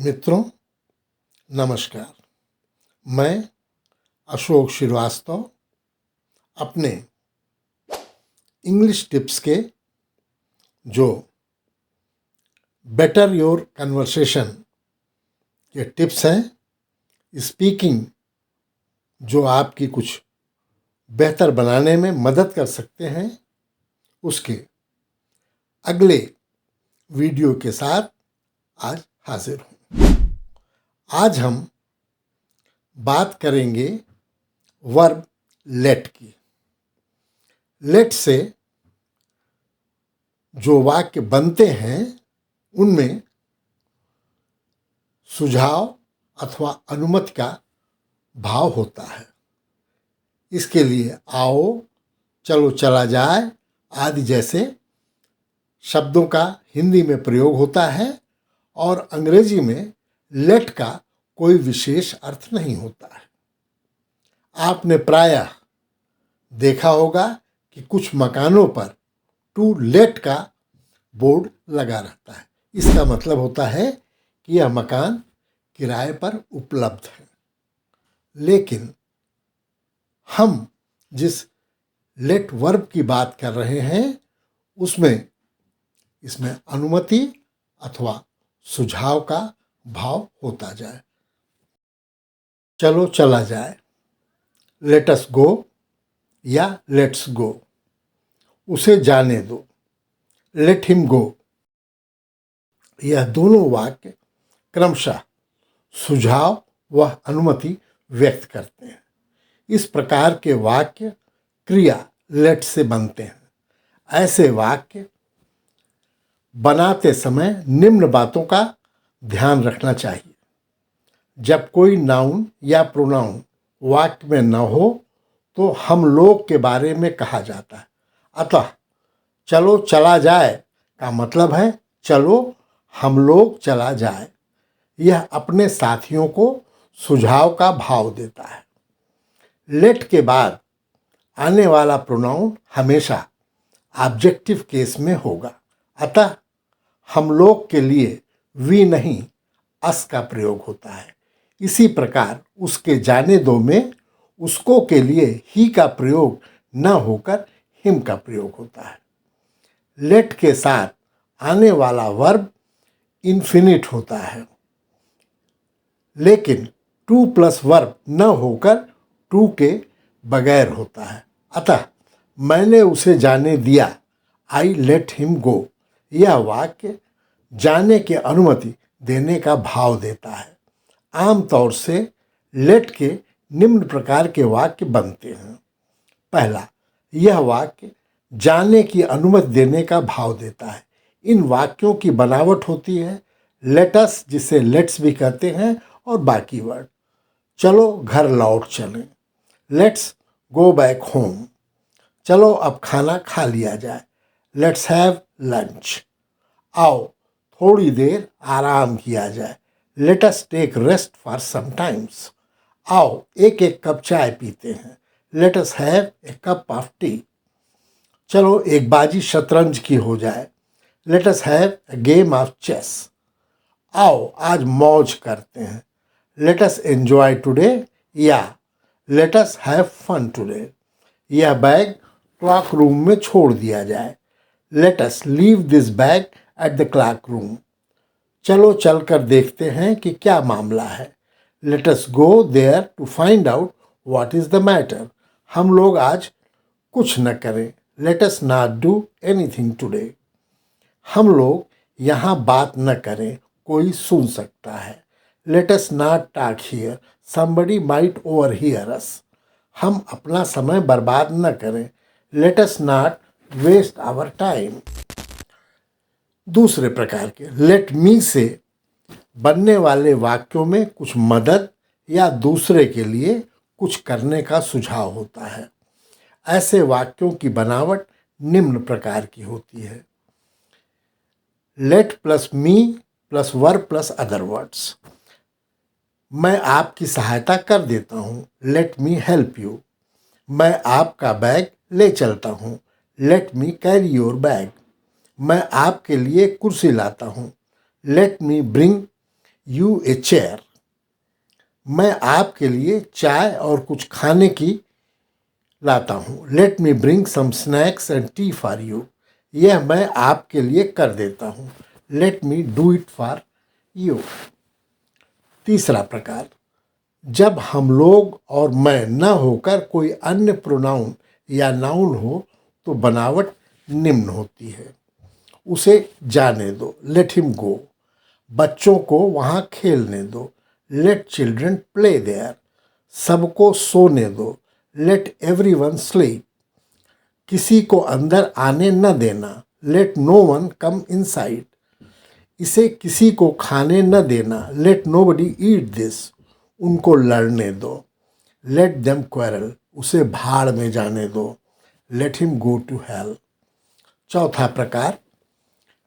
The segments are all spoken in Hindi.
मित्रों, नमस्कार। मैं अशोक श्रीवास्तव अपने इंग्लिश टिप्स के जो बेटर योर कन्वर्सेशन के टिप्स हैं, स्पीकिंग जो आपकी कुछ बेहतर बनाने में मदद कर सकते हैं, उसके अगले वीडियो के साथ आज हाजिर हूँ। आज हम बात करेंगे वर्ब लेट की। लेट से जो वाक्य बनते हैं उनमें सुझाव अथवा अनुमति का भाव होता है। इसके लिए आओ, चलो, चला जाए आदि जैसे शब्दों का हिंदी में प्रयोग होता है और अंग्रेजी में लेट का कोई विशेष अर्थ नहीं होता है। आपने प्रायः देखा होगा कि कुछ मकानों पर टू लेट का बोर्ड लगा रहता है। इसका मतलब होता है कि यह मकान किराए पर उपलब्ध है। लेकिन हम जिस लेट वर्ब की बात कर रहे हैं इसमें अनुमति अथवा सुझाव का भाव होता जाए। चलो, चला जाए, लेट अस गो या लेट्स गो। उसे जाने दो, लेट हिम गो। यह दोनों वाक्य क्रमशः सुझाव व अनुमति व्यक्त करते हैं। इस प्रकार के वाक्य क्रिया लेट से बनते हैं। ऐसे वाक्य बनाते समय निम्न बातों का ध्यान रखना चाहिए। जब कोई नाउन या प्रोनाउन वाक्य में न हो तो हम लोग के बारे में कहा जाता है। अतः चलो, चला जाए का मतलब है चलो, हम लोग चला जाए। यह अपने साथियों को सुझाव का भाव देता है। लेट के बाद आने वाला प्रोनाउन हमेशा ऑब्जेक्टिव केस में होगा। अतः हम लोग के लिए वी नहीं अस का प्रयोग होता है। इसी प्रकार उसके जाने दो में उसको के लिए ही का प्रयोग न होकर हिम का प्रयोग होता है। लेट के साथ आने वाला वर्ब इन्फिनिट होता है, लेकिन टू प्लस वर्ब न होकर टू के बगैर होता है। अतः मैंने उसे जाने दिया, आई लेट हिम गो। यह वाक्य जाने की अनुमति देने का भाव देता है। आमतौर से लेट के निम्न प्रकार के वाक्य बनते हैं। पहला, यह वाक्य जाने की अनुमति देने का भाव देता है। इन वाक्यों की बनावट होती है लेटस, जिसे लेट्स भी कहते हैं, और बाकी वर्ड। चलो, घर लौट चलें, लेट्स गो बैक होम। चलो, अब खाना खा लिया जाए, लेट्स हैव लंच। आओ, थोड़ी देर आराम किया जाए, let us take rest for some times. आओ, एक एक कप चाय पीते हैं, let us have a cup of tea. चलो, एक बाजी शतरंज की हो जाए, let us have a game of chess. आओ, आज मौज करते हैं, लेट अस एंजॉय टुडे, या let us have fun today. यह बैग क्लॉक रूम में छोड़ दिया जाए, let us leave this bag at the clock room. चलो, चलकर देखते हैं कि क्या मामला है, let us go there to find out what is the matter. हम लोग आज कुछ न करें, let us not do anything today. हम लोग यहाँ बात न करें, कोई सुन सकता है, let us not talk here, somebody might overhear us. हम अपना समय बर्बाद न करें, let us not waste our time. दूसरे प्रकार के लेट मी से बनने वाले वाक्यों में कुछ मदद या दूसरे के लिए कुछ करने का सुझाव होता है। ऐसे वाक्यों की बनावट निम्न प्रकार की होती है। Let plus me plus verb plus other words. मैं आपकी सहायता कर देता हूँ, लेट मी हेल्प यू। मैं आपका बैग ले चलता हूँ, let me carry your bag. मैं आपके लिए कुर्सी लाता हूँ, let me bring U a chair. मैं आपके लिए चाय और कुछ खाने की लाता हूँ। Let me bring some snacks and tea for you. यह मैं आपके लिए कर देता हूँ। Let me do it for you. तीसरा प्रकार, जब हम लोग और मैं न होकर कोई अन्य प्रोनाउन या नाउन हो तो बनावट निम्न होती है। उसे जाने दो, लेट हिम गो। बच्चों को वहाँ खेलने दो, लेट चिल्ड्रन प्ले देयर। सबको सोने दो, लेट एवरीवन स्लीप। किसी को अंदर आने न देना, let no one come inside. इसे किसी को खाने न देना, लेट नोबडी ईट दिस। उनको लड़ने दो, लेट देम क्वेरल। उसे भाड़ में जाने दो, let him go to hell. चौथा प्रकार,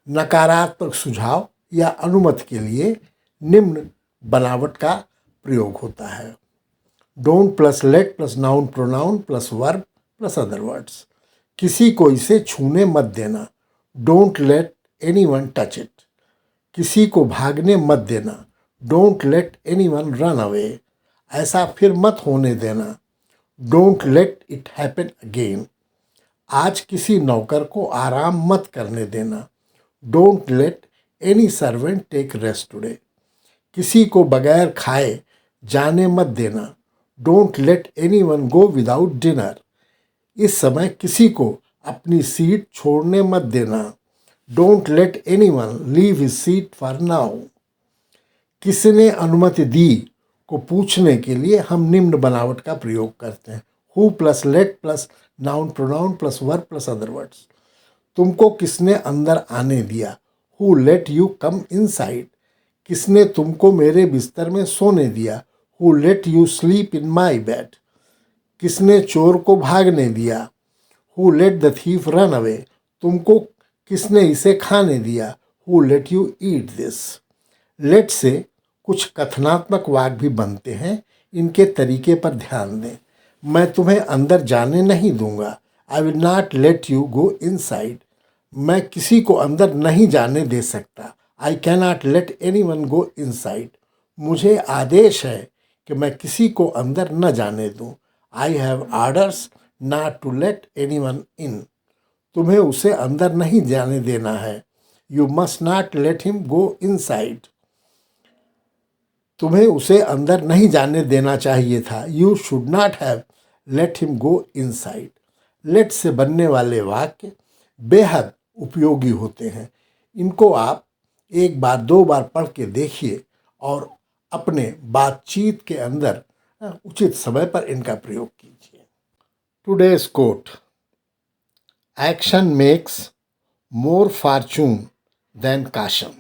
नकारात्मक सुझाव या अनुमति के लिए निम्न बनावट का प्रयोग होता है। Don't plus let plus noun pronoun plus verb plus other words. किसी को इसे छूने मत देना, don't let anyone touch it. किसी को भागने मत देना, don't let anyone run away. ऐसा फिर मत होने देना, don't let it happen again. आज किसी नौकर को आराम मत करने देना, don't let any servant take rest today. किसी को बगैर खाए जाने मत देना, don't let anyone go without dinner. इस समय किसी को अपनी सीट छोड़ने मत देना, don't let anyone leave his seat for now. किसने अनुमति दी को पूछने के लिए हम निम्न बनावट का प्रयोग करते हैं। Who plus let plus noun pronoun plus verb plus other words. तुमको किसने अंदर आने दिया, who let you come inside. किसने तुमको मेरे बिस्तर में सोने दिया, who let you sleep in my bed. किसने चोर को भागने दिया, who let the thief run away. तुमको किसने इसे खाने दिया, who let you eat this. Let से कुछ कथनात्मक वाक्य भी बनते हैं, इनके तरीके पर ध्यान दें। मैं तुम्हें अंदर जाने नहीं दूंगा, I will not let you go inside. मैं किसी को अंदर नहीं जाने दे सकता, I can not let any one go inside. मुझे आदेश है कि मैं किसी को अंदर न जाने दूं, I have orders not to let any one in. तुम्हें उसे अंदर नहीं जाने देना है, you must not let him go inside. तुम्हें उसे अंदर नहीं जाने देना चाहिए था, you should not have let him go inside. Let से बनने वाले वाक्य बेहद उपयोगी होते हैं। इनको आप एक बार दो बार पढ़ के देखिए और अपने बातचीत के अंदर उचित समय पर इनका प्रयोग कीजिए। Today's quote, action makes more fortune than caution.